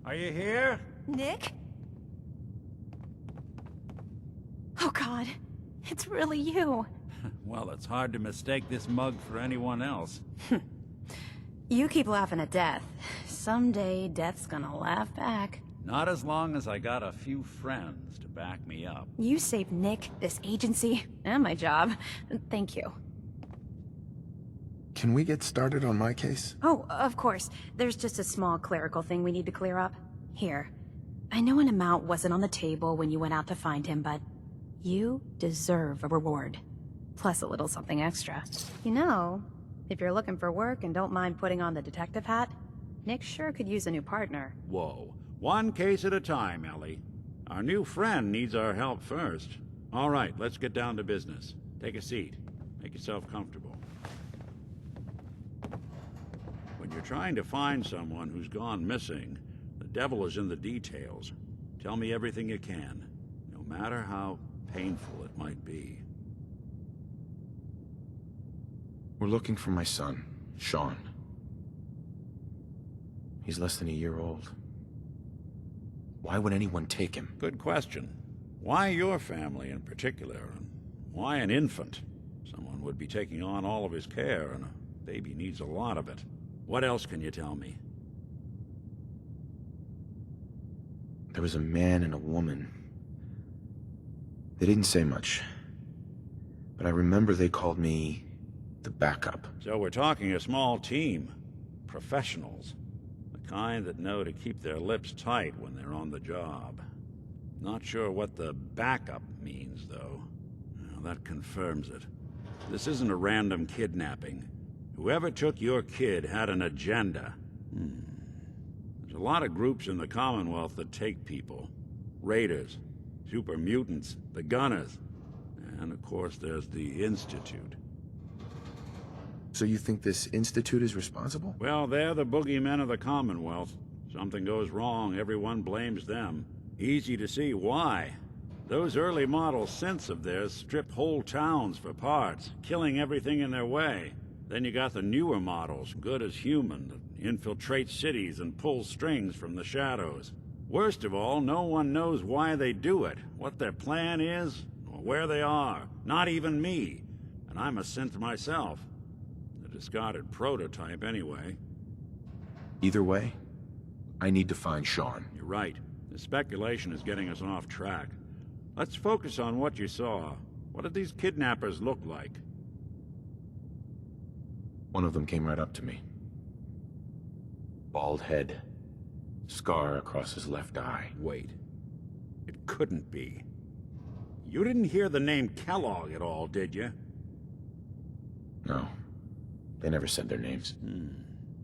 Are you here? Nick? Oh God, it's really you. Well, it's hard to mistake this mug for anyone else. You keep laughing at death. Someday, death's gonna laugh back. Not as long as I got a few friends to back me up. You saved Nick, this agency, and my job. Thank you. Can we get started on my case? Oh, of course. There's just a small clerical thing we need to clear up. Here. I know an amount wasn't on the table when you went out to find him, but you deserve a reward. Plus a little something extra. You know, if you're looking for work and don't mind putting on the detective hat, Nick sure could use a new partner. Whoa. One case at a time, Ellie. Our new friend needs our help first. All right, let's get down to business. Take a seat. Make yourself comfortable. When you're trying to find someone who's gone missing, the devil is in the details. Tell me everything you can, no matter how painful it might be. We're looking for my son, Shaun. He's less than a year old. Why would anyone take him? Good question. Why your family in particular? And why an infant? Someone would be taking on all of his care, and a baby needs a lot of it. What else can you tell me? There was a man and a woman. They didn't say much, but I remember they called me the backup. So we're talking a small team. Professionals. The kind that know to keep their lips tight when they're on the job. Not sure what the backup means, though. Well, that confirms it. This isn't a random kidnapping. Whoever took your kid had an agenda. There's a lot of groups in the Commonwealth that take people. Raiders, super mutants, the Gunners, and of course there's the Institute. So you think this Institute is responsible? Well, they're the boogeymen of the Commonwealth. Something goes wrong, everyone blames them. Easy to see why. Those early model synths of theirs strip whole towns for parts, killing everything in their way. Then you got the newer models, good as human, that infiltrate cities and pull strings from the shadows. Worst of all, no one knows why they do it, what their plan is, or where they are. Not even me. And I'm a synth myself. A discarded prototype, anyway. Either way, I need to find Shaun. You're right. The speculation is getting us off track. Let's focus on what you saw. What did these kidnappers look like? One of them came right up to me. Bald head. Scar across his left eye. Wait. It couldn't be. You didn't hear the name Kellogg at all, did you? No. They never said their names.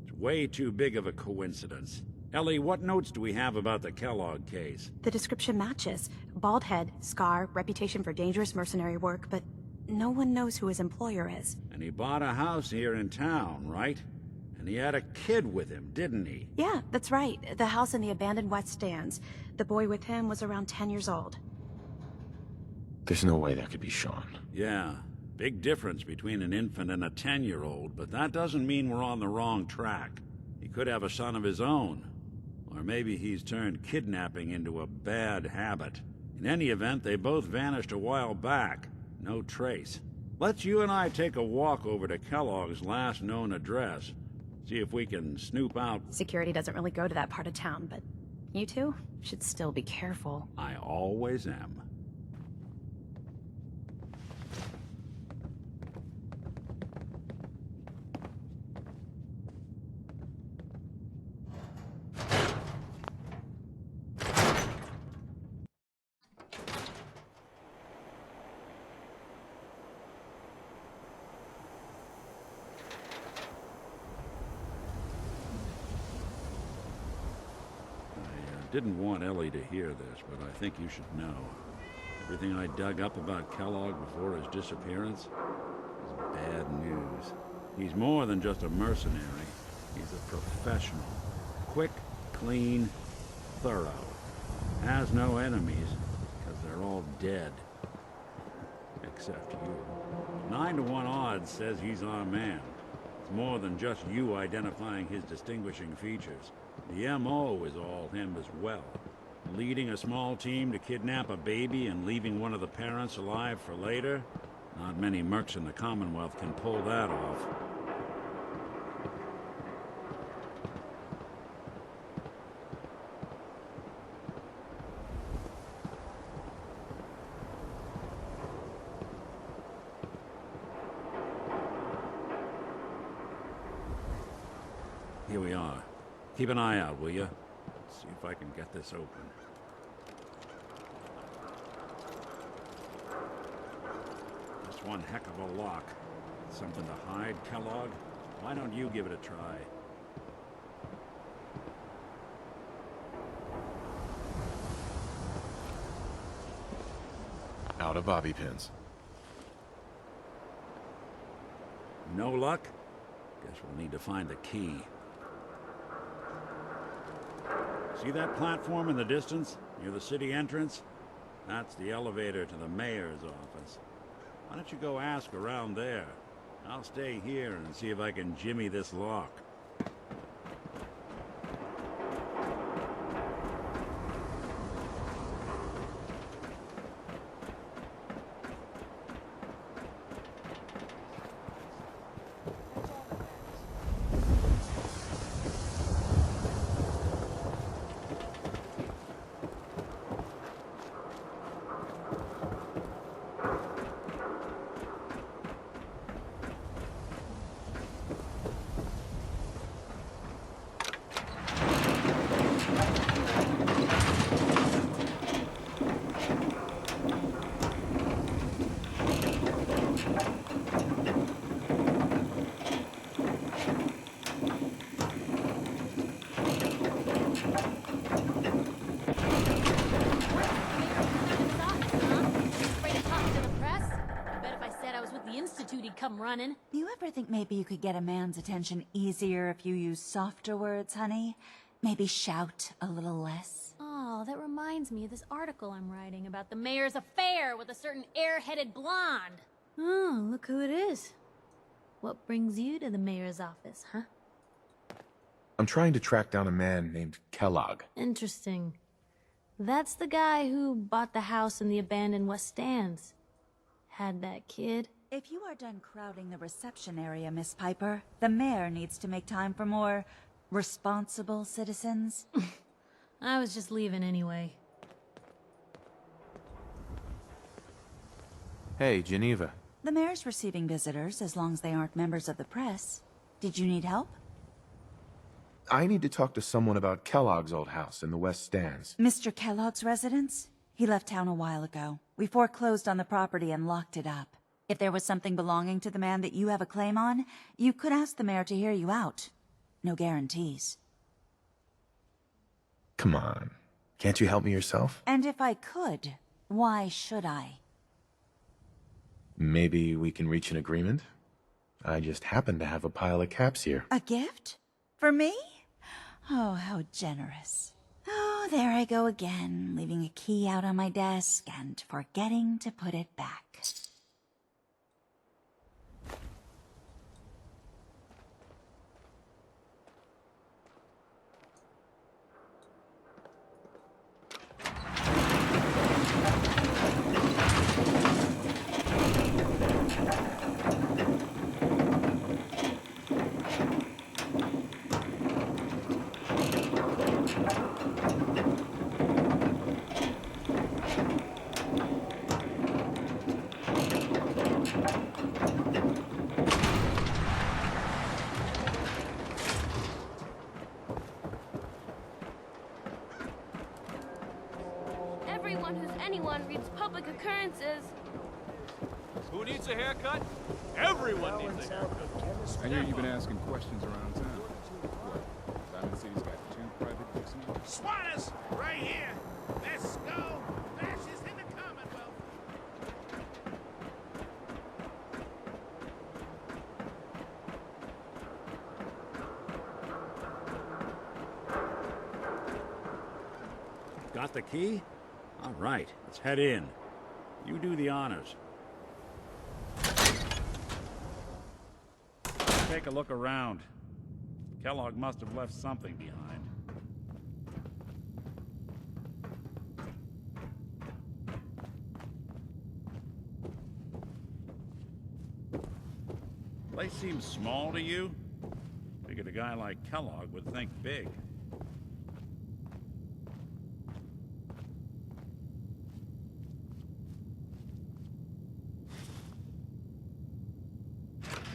It's way too big of a coincidence. Ellie, what notes do we have about the Kellogg case? The description matches. Bald head, scar, reputation for dangerous mercenary work, but no one knows who his employer is. And he bought a house here in town, right? And he had a kid with him, didn't he? Yeah, that's right. The house in the abandoned West Stands. The boy with him was around 10 years old. There's no way that could be Shaun. Yeah. Big difference between an infant and a 10-year-old, but that doesn't mean we're on the wrong track. He could have a son of his own. Or maybe he's turned kidnapping into a bad habit. In any event, they both vanished a while back. No trace. Let's you and I take a walk over to Kellogg's last known address. See if we can snoop out. Security doesn't really go to that part of town, but you two should still be careful. I always am. Didn't want Ellie to hear this, but I think you should know. Everything I dug up about Kellogg before his disappearance is bad news. He's more than just a mercenary. He's a professional. Quick, clean, thorough. Has no enemies, because they're all dead. Except you. 9 to 1 odds says he's our man. with more than just you identifying his distinguishing features. The M.O. is all him as well. Leading a small team to kidnap a baby and leaving one of the parents alive for later? Not many mercs in the Commonwealth can pull that off. Here we are. Keep an eye out, will you? See if I can get this open. Just one heck of a lock. Something to hide, Kellogg? Why don't you give it a try? Out of bobby pins. No luck? Guess we'll need to find the key. See that platform in the distance, near the city entrance? That's the elevator to the mayor's office. Why don't you go ask around there? I'll stay here and see if I can jimmy this lock. Come running. You ever think maybe you could get a man's attention easier if you use softer words, honey? Maybe shout a little less? Oh, that reminds me of this article I'm writing about the mayor's affair with a certain air-headed blonde. Oh, look who it is. What brings you to the mayor's office, huh? I'm trying to track down a man named Kellogg. Interesting. That's the guy who bought the house in the abandoned West Stands. Had that kid. If you are done crowding the reception area, Miss Piper, the mayor needs to make time for more responsible citizens. I was just leaving anyway. Hey, Geneva. The mayor's receiving visitors as long as they aren't members of the press. Did you need help? I need to talk to someone about Kellogg's old house in the West Stands. Mr. Kellogg's residence? He left town a while ago. We foreclosed on the property and locked it up. If there was something belonging to the man that you have a claim on, you could ask the mayor to hear you out. No guarantees. Come on. Can't you help me yourself? And if I could, why should I? Maybe we can reach an agreement? I just happen to have a pile of caps here. A gift? For me? Oh, how generous. Oh, there I go again, leaving a key out on my desk and forgetting to put it back. Everyone who's anyone reads public occurrences. Who needs a haircut? Everyone needs a haircut. I hear you've been asking questions around town. What? Diamond City's got 2 private fixing? Swatters! Right here! Let's go! Fascists in the Commonwealth! Got the key? All right, let's head in. You do the honors. take a look around. Kellogg must have left something behind. Place seems small to you? Figured a guy like Kellogg would think big.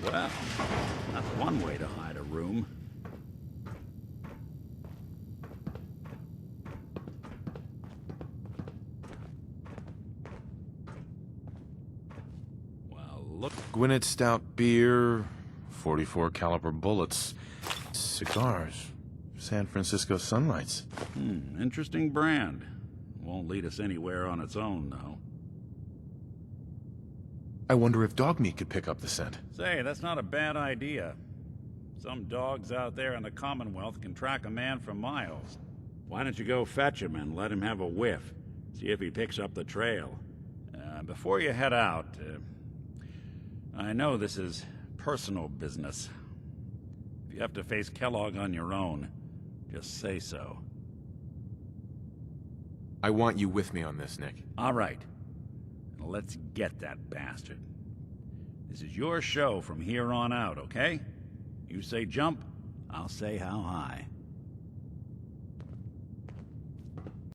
Well, that's one way to hide a room. Well, look. Gwinnett Stout beer, 44 caliber bullets, cigars, San Francisco Sunlights. Interesting brand. Won't lead us anywhere on its own, though. I wonder if dog meat could pick up the scent. Say, that's not a bad idea. Some dogs out there in the Commonwealth can track a man for miles. Why don't you go fetch him and let him have a whiff? See if he picks up the trail. Before you head out, I know this is personal business. If you have to face Kellogg on your own, just say so. I want you with me on this, Nick. All right. Let's get that bastard. This is your show from here on out, okay? You say jump, I'll say how high.